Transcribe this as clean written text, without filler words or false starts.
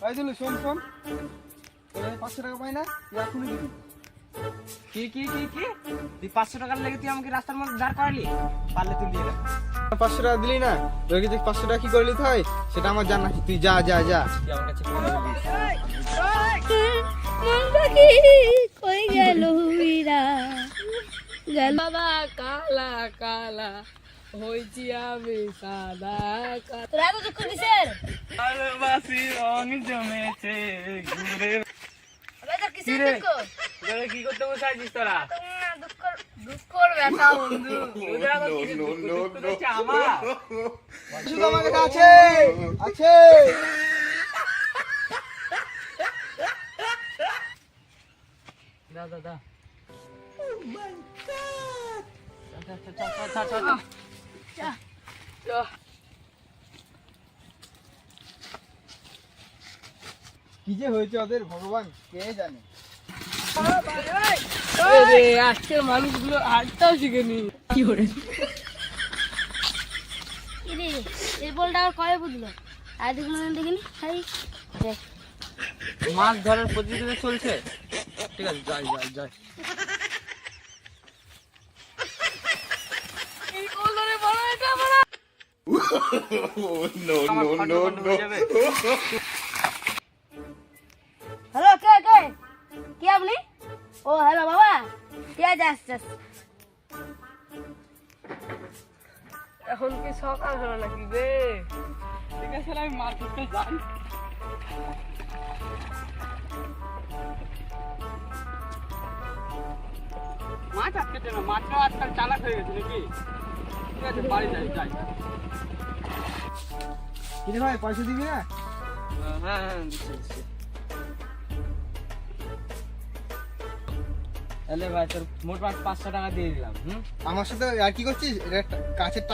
ভাই দিল শোন শোন, 500 টাকা পাই না এখনই দিবি। কি কি কি কি তুই 500 টাকার লেগে তুই আমাকে রাস্তার মধ্যে দাঁড় করালি? পারলে তুই দিয়ে দে। 500 টাকা দিলি না, তোকে যে 500 টাকা কি করে নিতে হয় সেটা আমার জানা আছে। তুই যা যা যা। তুই আমার কাছে করে দিবি। মনটা কি কই গেল উইরা গেল বাবা কালা কালা হইছি আমি সাদা কালা। তোরা তো দুঃখ কিসের? ভালোবাসি রং জমেছে ঘুরে। আবে তোর কিসের দুঃখ? তোরা কি করতে বসাইছিস তোরা? দুঃখর ব্যথা বন্ধু। তোরা আবার কি দুঃখ করছে আমার? শুধু আমার কাছে আছে আছে। দা দা দা। চল। কি যে হয়েছে ওদের ভগবান কে জানে। আরে আজকের মানুষগুলো হাঁটতেও শিখেনি। কি করে ইরে এই বলটা আর কবে বুঝলো? আর দেখুন দেখিনি হাই দেখ মাছ ধরার প্রতিযোগিতা চলছে। ঠিক আছে, যাই। এই কলরে বড় এটা বড়। No. হ্যালো কে কি আপনি? ও হ্যালো বাবা কে যাচ্ছিস? এখন কি সকাল হলো নাকি বে? ঠিক আছে আমি মার্কেটে যাই। মাছ আটকেছে না, মাছটা আজকাল চালাক হয়ে গেছে নাকি? ঠিক আছে, বাড়ি যাই। কি রে ভাই পয়সা দিবি না? হ্যাঁ দিচ্ছি। তাহলে ভাই তোর মোট 500 টাকা দিয়ে দিলাম। আমার সাথে আর কি করছিস? এটা কাছের